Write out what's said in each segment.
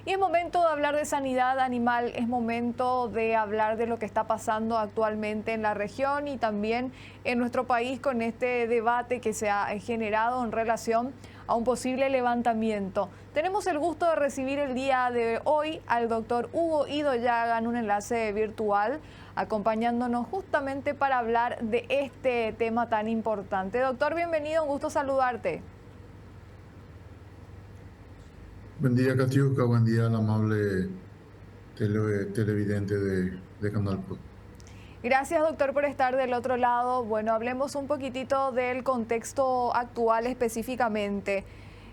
Y es momento de hablar de sanidad animal, es momento de hablar de lo que está pasando actualmente en la región y también en nuestro país con este debate que se ha generado en relación a un posible levantamiento. Tenemos el gusto de recibir el día de hoy al doctor Hugo Idoyaga en un enlace virtual, acompañándonos justamente para hablar de este tema tan importante. Doctor, bienvenido, un gusto saludarte. Buen día, Katiuska. Buen día al amable televidente de Canal Plus. Gracias, doctor, por estar del otro lado. Bueno, hablemos un poquitito del contexto actual específicamente.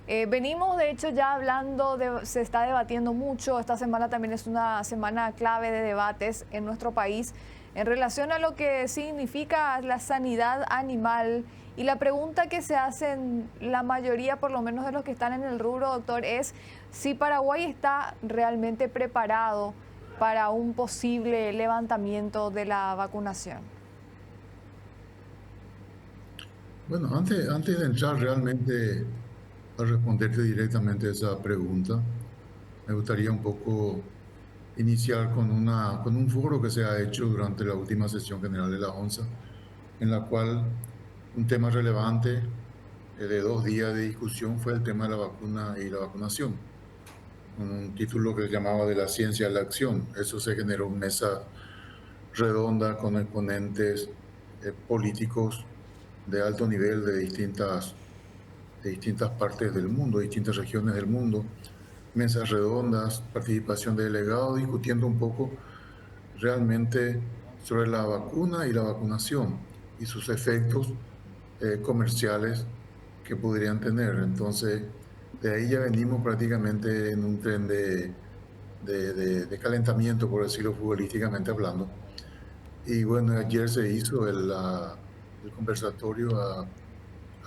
Venimos, de hecho, ya hablando, se está debatiendo mucho. Esta semana también es una semana clave de debates en nuestro país en relación a lo que significa la sanidad animal. Y la pregunta que se hacen la mayoría, por lo menos de los que están en el rubro, doctor, es si Paraguay está realmente preparado para un posible levantamiento de la vacunación. Bueno, antes de entrar realmente a responderte directamente esa pregunta, me gustaría un poco iniciar con un foro que se ha hecho durante la última sesión general de la ONSA, en la cual un tema relevante de 2 días de discusión fue el tema de la vacuna y la vacunación, un título que se llamaba De la ciencia a la acción. Eso se generó en mesa redonda con exponentes políticos de alto nivel de distintas partes del mundo, distintas regiones del mundo, mesas redondas, participación de delegados, discutiendo un poco realmente sobre la vacuna y la vacunación y sus efectos comerciales que podrían tener. Entonces, de ahí ya venimos prácticamente en un tren de calentamiento, por decirlo futbolísticamente hablando. Y bueno, ayer se hizo el conversatorio a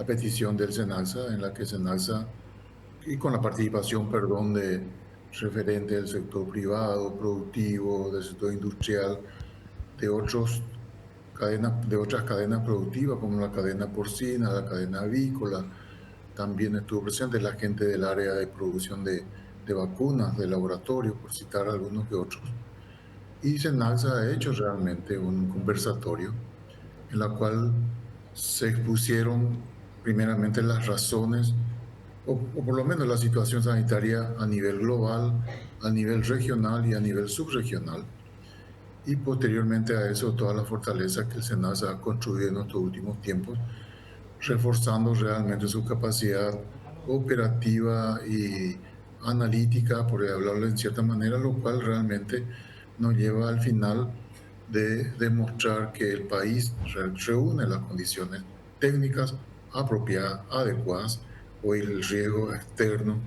petición del SENALSA, en la que SENALSA, y con la participación, perdón, de referentes del sector privado, productivo, del sector industrial, de de otras cadenas productivas, como la cadena porcina, la cadena avícola. También estuvo presente la gente del área de producción de vacunas, de laboratorio, por citar algunos que otros. Y SENALSA ha hecho realmente un conversatorio en la cual se expusieron primeramente las razones, o por lo menos la situación sanitaria a nivel global, a nivel regional y a nivel subregional, y posteriormente a eso toda la fortaleza que el SENASA ha construido en estos últimos tiempos, reforzando realmente su capacidad operativa y analítica, por hablarlo en cierta manera, lo cual realmente nos lleva al final de demostrar que el país reúne las condiciones técnicas apropiadas, adecuadas. Hoy el riesgo externo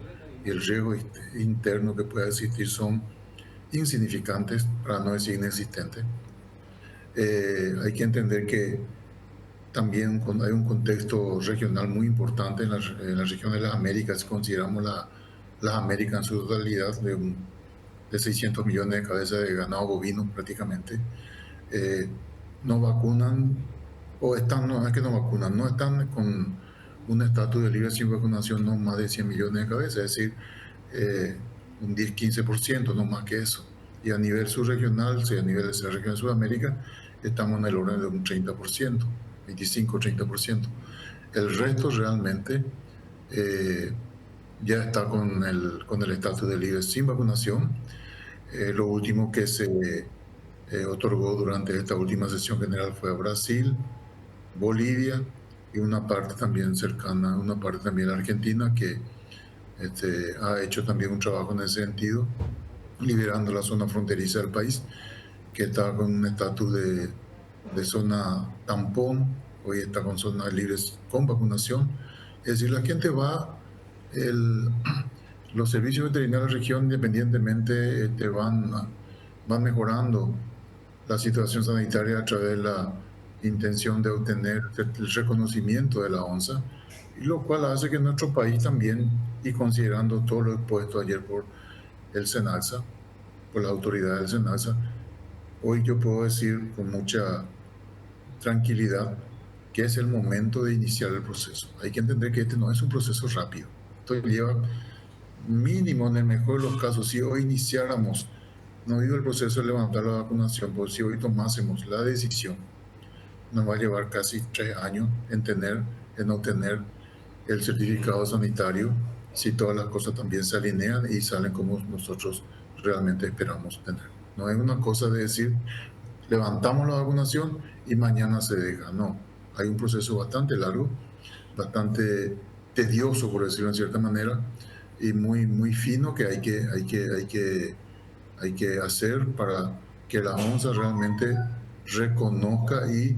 y el riesgo interno que pueda existir son insignificantes, para no decir inexistentes. Hay que entender que también hay un contexto regional muy importante en la región de las Américas. Si consideramos las Américas en su totalidad, de 600 millones de cabezas de ganado bovino prácticamente, eh, no vacunan, o están, no es que no vacunan, no están con un estatus de libre sin vacunación, no más de 100 millones de cabezas, es decir, un 10-15%, no más que eso. Y a nivel subregional, si a nivel de la región de Sudamérica, estamos en el orden de un 30%, 25-30%. El resto realmente eh, ya está con el estatus de libre sin vacunación. Lo último que se otorgó durante esta última sesión general fue a Brasil, Bolivia y una parte también cercana, una parte también Argentina, que ha hecho también un trabajo en ese sentido, liberando la zona fronteriza del país, que estaba con un estatus de zona tampón, hoy está con zonas libres con vacunación. Es decir, la gente va, el, los servicios veterinarios de la región independientemente van mejorando la situación sanitaria a través de la intención de obtener el reconocimiento de la ONSA, y lo cual hace que nuestro país también, y considerando todo lo expuesto ayer por el SENALSA, por la autoridad del SENALSA, hoy yo puedo decir con mucha tranquilidad que es el momento de iniciar el proceso. Hay que entender que este no es un proceso rápido. Esto lleva mínimo, en el mejor de los casos, si hoy iniciáramos, no digo el proceso de levantar la vacunación, pero si hoy tomásemos la decisión, nos va a llevar casi 3 años en obtener el certificado sanitario, si todas las cosas también se alinean y salen como nosotros realmente esperamos tener. No es una cosa de decir, levantamos la vacunación y mañana se deja. No, hay un proceso bastante largo, bastante tedioso, por decirlo en cierta manera, y muy, muy fino que hay que hacer para que la OMS realmente reconozca y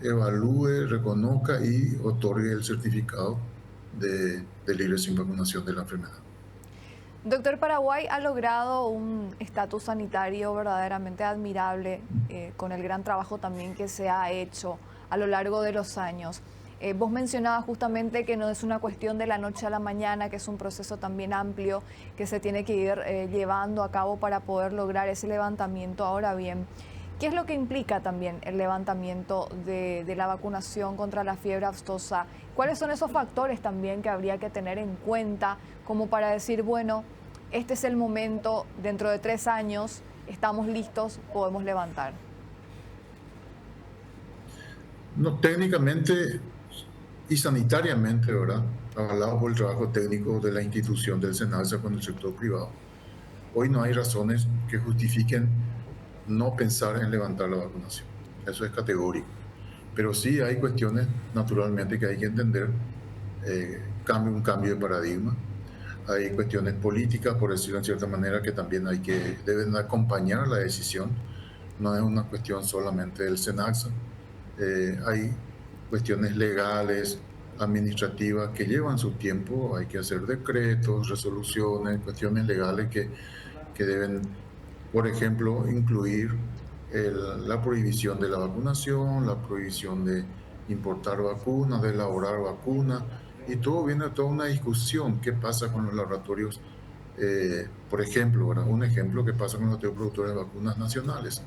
evalúe, reconozca y otorgue el certificado de libre sin vacunación de la enfermedad. Doctor, Paraguay ha logrado un estatus sanitario verdaderamente admirable con el gran trabajo también que se ha hecho a lo largo de los años. Vos mencionabas justamente que no es una cuestión de la noche a la mañana, que es un proceso también amplio que se tiene que ir llevando a cabo para poder lograr ese levantamiento. Ahora bien, ¿qué es lo que implica también el levantamiento de la vacunación contra la fiebre aftosa? ¿Cuáles son esos factores también que habría que tener en cuenta como para decir, bueno, este es el momento, dentro de 3 años estamos listos, podemos levantar? No, técnicamente y sanitariamente, ¿verdad? Avalado por el trabajo técnico de la institución del SENASA con el sector privado. Hoy no hay razones que justifiquen no pensar en levantar la vacunación. Eso es categórico. Pero sí hay cuestiones, naturalmente, que hay que entender. Un cambio de paradigma. Hay cuestiones políticas, por decirlo en cierta manera, que también deben acompañar la decisión. No es una cuestión solamente del SENASA. Hay cuestiones legales, administrativas que llevan su tiempo. Hay que hacer decretos, resoluciones, cuestiones legales que deben, por ejemplo, incluir la prohibición de la vacunación, la prohibición de importar vacunas, de elaborar vacunas, y todo viene a toda una discusión. ¿Qué pasa con los laboratorios? Por ejemplo, ¿verdad? Un ejemplo, ¿qué pasa con los productores de vacunas nacionales?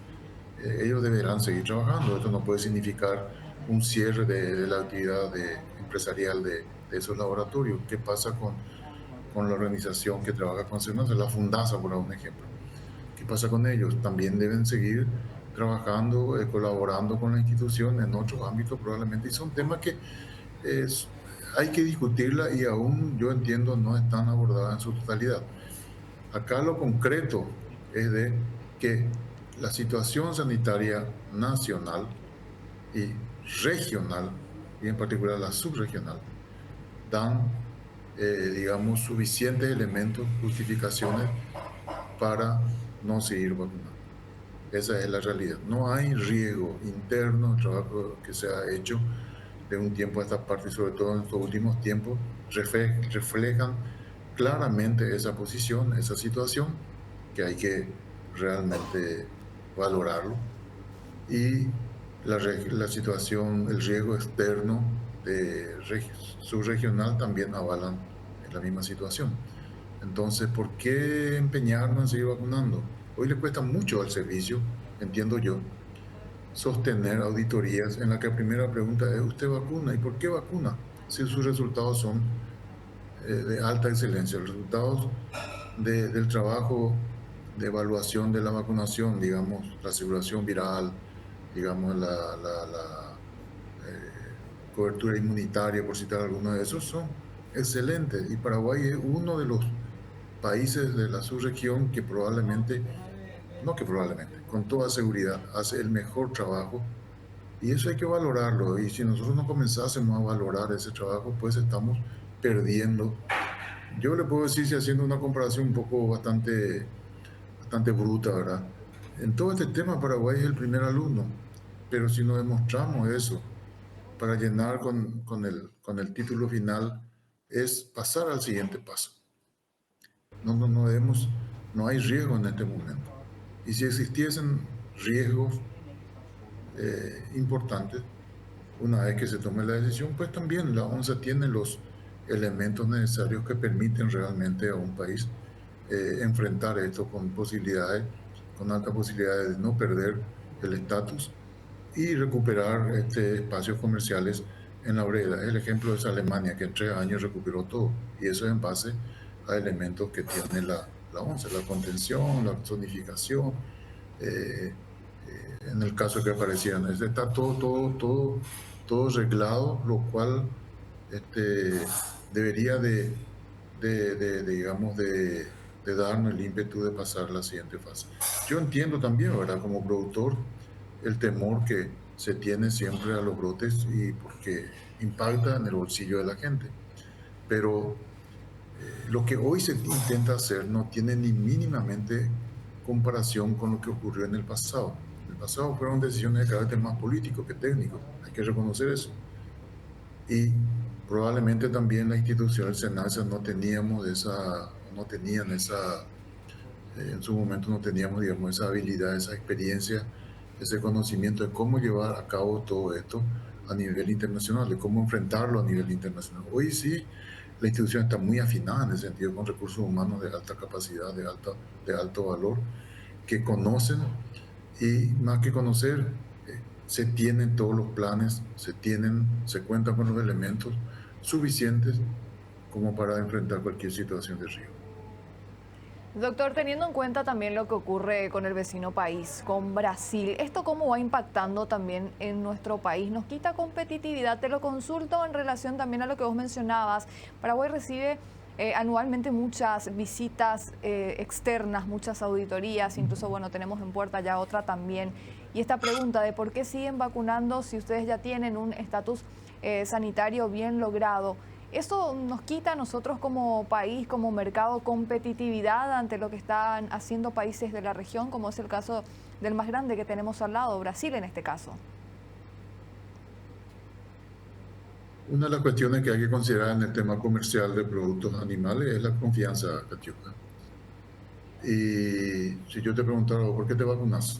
Ellos deberán seguir trabajando. Esto no puede significar un cierre de la actividad empresarial de esos laboratorios. ¿Qué pasa con la organización que trabaja con SENASA, la Fundasa, por un ejemplo? ¿Qué pasa con ellos? También deben seguir trabajando, colaborando con la institución en otros ámbitos probablemente. Y son temas que es, hay que discutirla y aún yo entiendo no están abordadas en su totalidad. Acá lo concreto es de que la situación sanitaria nacional y regional, y en particular la subregional, dan, digamos, suficientes elementos, justificaciones para no seguir vacunando. Esa es la realidad. No hay riesgo interno, el trabajo que se ha hecho de un tiempo a esta parte, y sobre todo en estos últimos tiempos, reflejan claramente esa posición, esa situación, que hay que realmente valorarlo. Y la situación, el riesgo externo de subregional también avalan la misma situación. Entonces, ¿por qué empeñarnos en seguir vacunando? Hoy le cuesta mucho al servicio, entiendo yo, sostener auditorías en la que la primera pregunta es, ¿usted vacuna? ¿Y por qué vacuna? Si sus resultados son de alta excelencia, los resultados del trabajo de evaluación de la vacunación, digamos, la circulación viral, digamos, la cobertura inmunitaria, por citar algunos de esos, son excelentes. Y Paraguay es uno de los países de la subregión que probablemente, no que probablemente, con toda seguridad, hace el mejor trabajo. Y eso hay que valorarlo. Y si nosotros no comenzásemos a valorar ese trabajo, pues estamos perdiendo. Yo le puedo decir, si haciendo una comparación un poco bastante bruta, ¿verdad? En todo este tema, Paraguay es el primer alumno. Pero si no demostramos eso para llenar con el título final, es pasar al siguiente paso. No hay riesgo en este momento. Y si existiesen riesgos importantes, una vez que se tome la decisión, pues también la ONSA tiene los elementos necesarios que permiten realmente a un país enfrentar esto con altas posibilidades de no perder el estatus y recuperar espacios comerciales en la brevedad. El ejemplo es Alemania, que en 3 años recuperó todo, y eso es en base a elementos que tiene la ONCE, la contención, la zonificación, en el caso que aparecieran. Está todo reglado, lo cual este, debería digamos, de darnos el ímpetu de pasar a la siguiente fase. Yo entiendo también, ¿verdad? Como productor, el temor que se tiene siempre a los brotes y porque impacta en el bolsillo de la gente. Pero lo que hoy se intenta hacer no tiene ni mínimamente comparación con lo que ocurrió en el pasado. En el pasado fueron decisiones de carácter más político que técnico, hay que reconocer eso. Y probablemente también la institución del SENASA no teníamos no tenían esa, en su momento no teníamos, digamos, esa habilidad, esa experiencia, ese conocimiento de cómo llevar a cabo todo esto a nivel internacional, de cómo enfrentarlo a nivel internacional. Hoy sí, la institución está muy afinada en ese sentido, con recursos humanos de alta capacidad, de alto valor, que conocen y más que conocer, se tienen todos los planes, se cuentan con los elementos suficientes como para enfrentar cualquier situación de riesgo. Doctor, teniendo en cuenta también lo que ocurre con el vecino país, con Brasil, ¿esto cómo va impactando también en nuestro país? ¿Nos quita competitividad? Te lo consulto en relación también a lo que vos mencionabas. Paraguay recibe anualmente muchas visitas externas, muchas auditorías, incluso, bueno, tenemos en puerta ya otra también. Y esta pregunta de por qué siguen vacunando si ustedes ya tienen un estatus sanitario bien logrado. ¿Eso nos quita a nosotros como país, como mercado, competitividad ante lo que están haciendo países de la región, como es el caso del más grande que tenemos al lado, Brasil en este caso? Una de las cuestiones que hay que considerar en el tema comercial de productos animales es la confianza, Catiuca. Y si yo te preguntara, ¿por qué te vacunas?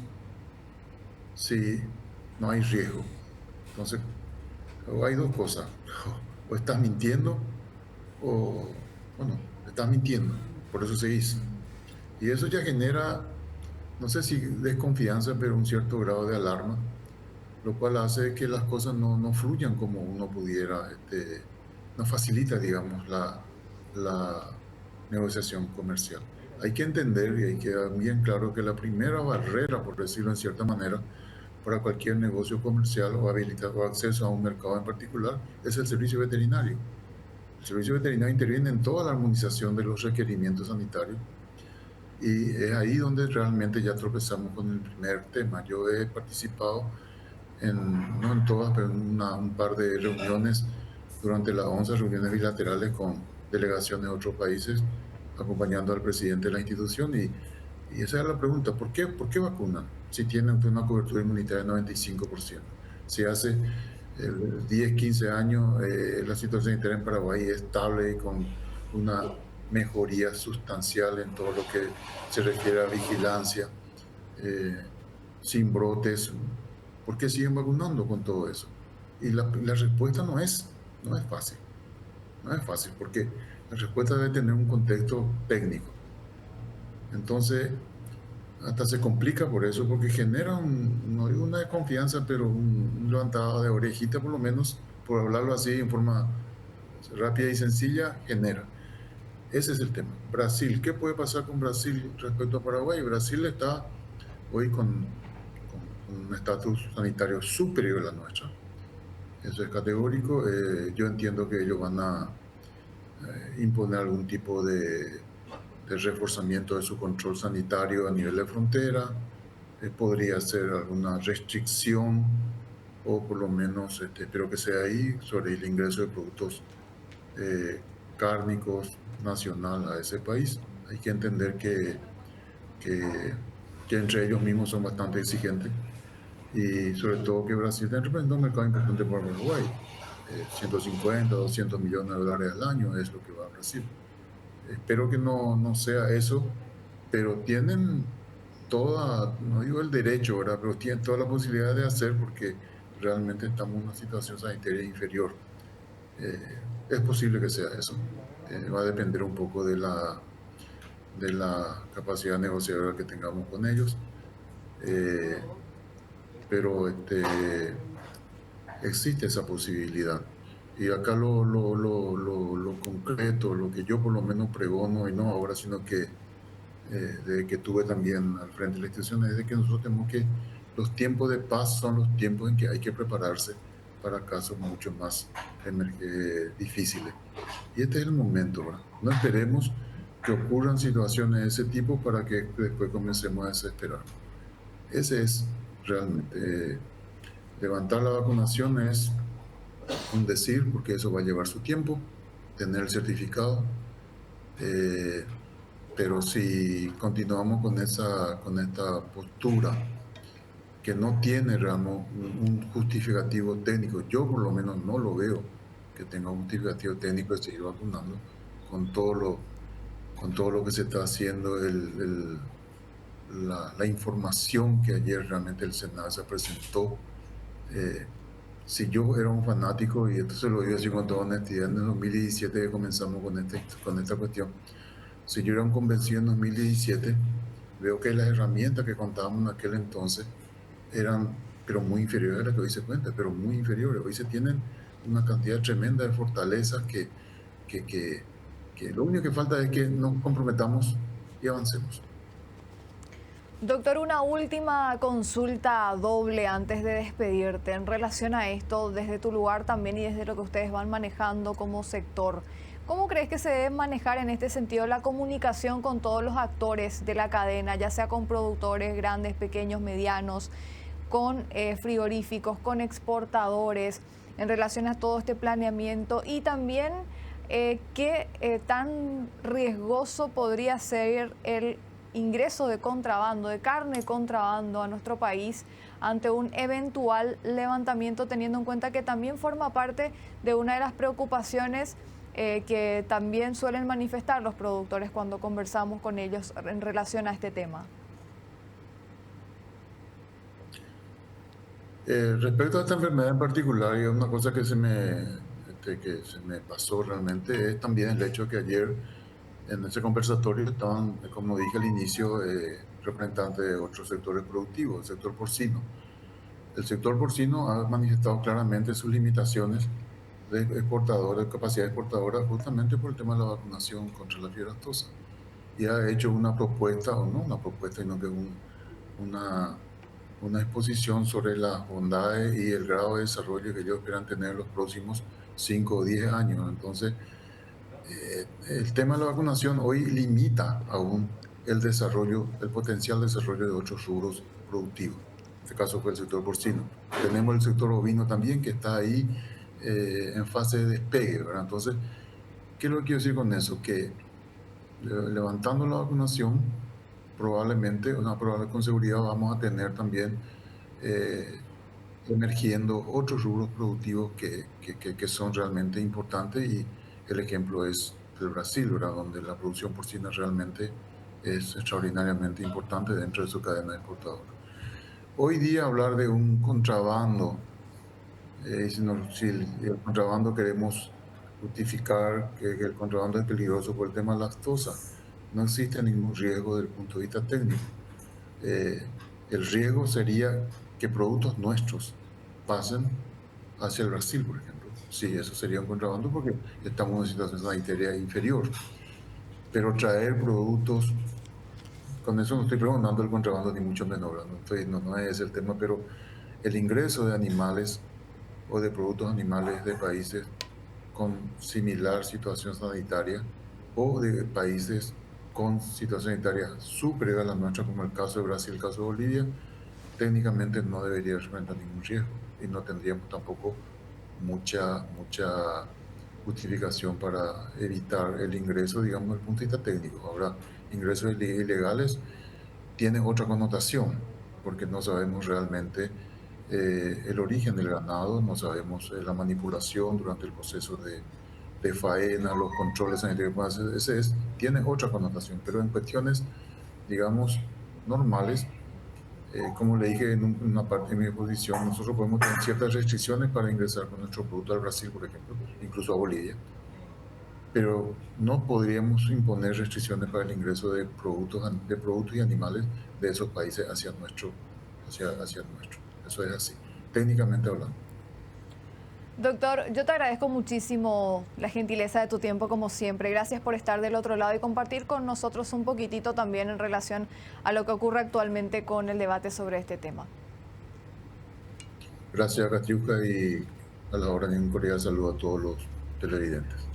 Si no hay riesgo. Entonces, hay dos cosas. O estás mintiendo o, bueno, estás mintiendo. Por eso seguís. Y eso ya genera, no sé si desconfianza, pero un cierto grado de alarma, lo cual hace que las cosas no fluyan como uno pudiera, no facilita, digamos, la negociación comercial. Hay que entender y hay que dar bien claro que la primera barrera, por decirlo en cierta manera, para cualquier negocio comercial o habilitar o acceso a un mercado en particular es el servicio veterinario. El servicio veterinario interviene en toda la armonización de los requerimientos sanitarios y es ahí donde realmente ya tropezamos con el primer tema. Yo he participado no en todas, pero en un par de reuniones durante las 11 reuniones bilaterales con delegaciones de otros países, acompañando al presidente de la institución. Y esa es la pregunta, ¿por qué vacunan si tienen una cobertura inmunitaria de 95%? Si hace 10, 15 años la situación sanitaria en Paraguay es estable y con una mejoría sustancial en todo lo que se refiere a vigilancia, eh, sin brotes. ¿Por qué siguen vacunando con todo eso? Y la respuesta no es fácil. No es fácil porque la respuesta debe tener un contexto técnico. Entonces, hasta se complica por eso, porque genera no digo una desconfianza, pero un levantado de orejita, por lo menos, por hablarlo así en forma rápida y sencilla, genera. Ese es el tema. Brasil, ¿qué puede pasar con Brasil respecto a Paraguay? Brasil está hoy con un estatus sanitario superior a la nuestra. Eso es categórico. Yo entiendo que ellos van a imponer algún tipo de reforzamiento de su control sanitario a nivel de frontera. Podría ser alguna restricción o por lo menos, espero que sea ahí, sobre el ingreso de productos cárnicos nacional a ese país. Hay que entender que, que entre ellos mismos son bastante exigentes y sobre todo que Brasil está representando un mercado importante para Uruguay. 150, 200 millones de dólares al año es lo que va a Brasil. Espero que no sea eso, pero tienen toda, no digo el derecho, ¿verdad? Pero tienen toda la posibilidad de hacer porque realmente estamos en una situación sanitaria inferior. Es posible que sea eso. Va a depender un poco de la capacidad negociadora que tengamos con ellos. Pero existe esa posibilidad. Y acá lo concreto, lo que yo por lo menos pregono, y no ahora, sino que desde que tuve también al frente de la institución, es de que nosotros tenemos que los tiempos de paz son los tiempos en que hay que prepararse para casos mucho más difíciles. Y este es el momento, ¿verdad? No esperemos que ocurran situaciones de ese tipo para que después comencemos a desesperar. Ese es realmente, levantar la vacunación es un decir, porque eso va a llevar su tiempo, tener el certificado, eh, pero si continuamos con esta postura que no tiene realmente un justificativo técnico, yo por lo menos no lo veo que tenga un justificativo técnico de seguir vacunando con con todo lo que se está haciendo, la información que ayer realmente el Senado se presentó. eh, si yo era un fanático, y esto se lo digo así con toda honestidad, en el 2017 que comenzamos con esta cuestión, si yo era un convencido en 2017, veo que las herramientas que contábamos en aquel entonces eran, pero muy inferiores a las que hoy se cuenta, pero muy inferiores. Hoy se tienen una cantidad tremenda de fortalezas que, que, que lo único que falta es que nos comprometamos y avancemos. Doctor, una última consulta doble antes de despedirte en relación a esto, desde tu lugar también y desde lo que ustedes van manejando como sector. ¿Cómo crees que se debe manejar en este sentido la comunicación con todos los actores de la cadena, ya sea con productores grandes, pequeños, medianos, con frigoríficos, con exportadores, en relación a todo este planeamiento y también qué tan riesgoso podría ser el ingreso de contrabando, de carne contrabando a nuestro país ante un eventual levantamiento, teniendo en cuenta que también forma parte de una de las preocupaciones que también suelen manifestar los productores cuando conversamos con ellos en relación a este tema? Respecto a esta enfermedad en particular, y es una cosa que se me pasó realmente, es también el hecho que ayer en ese conversatorio estaban, como dije al inicio, representantes de otros sectores productivos, el sector porcino. El sector porcino ha manifestado claramente sus limitaciones de capacidad exportadora, justamente por el tema de la vacunación contra la fiebre aftosa. Y ha hecho una propuesta, o no una propuesta, sino que una, una exposición sobre las bondades y el grado de desarrollo que ellos esperan tener en los próximos 5 o 10 años. Entonces, el tema de la vacunación hoy limita aún el desarrollo, el potencial desarrollo de otros rubros productivos. En este caso fue el sector porcino. Tenemos el sector ovino también que está ahí en fase de despegue, ¿verdad? Entonces, ¿qué es lo que quiero decir con eso? Que levantando la vacunación, probablemente, con seguridad vamos a tener también eh, emergiendo otros rubros productivos que son realmente importantes, y el ejemplo es el Brasil, ¿verdad? Donde la producción porcina realmente es extraordinariamente importante dentro de su cadena exportadora. Hoy día hablar de un contrabando, si el contrabando queremos justificar que el contrabando es peligroso por el tema de lactosa, no existe ningún riesgo desde el punto de vista técnico. eh, el riesgo sería que productos nuestros pasen hacia el Brasil, por ejemplo. Sí, eso sería un contrabando porque estamos en una situación sanitaria inferior. Pero traer productos, con eso no estoy preguntando el contrabando ni mucho menos, ¿verdad? No es el tema, pero el ingreso de animales o de productos animales de países con similar situación sanitaria o de países con situación sanitaria superior a la nuestra, como el caso de Brasil, el caso de Bolivia, técnicamente no debería representar ningún riesgo y no tendríamos tampoco mucha justificación para evitar el ingreso, digamos, desde el punto de vista técnico. Ahora, ingresos ilegales tienen otra connotación, porque no sabemos realmente el origen del ganado, no sabemos la manipulación durante el proceso de faena, los controles sanitarios, tiene otra connotación, pero en cuestiones, digamos, normales, como le dije en una parte de mi exposición, nosotros podemos tener ciertas restricciones para ingresar con nuestro producto al Brasil, por ejemplo, incluso a Bolivia, pero no podríamos imponer restricciones para el ingreso de productos y animales de esos países hacia nuestro. Eso es así, técnicamente hablando. Doctor, yo te agradezco muchísimo la gentileza de tu tiempo como siempre. Gracias por estar del otro lado y compartir con nosotros un poquitito también en relación a lo que ocurre actualmente con el debate sobre este tema. Gracias, Catiuca, y a la hora de un cordial saludo a todos los televidentes.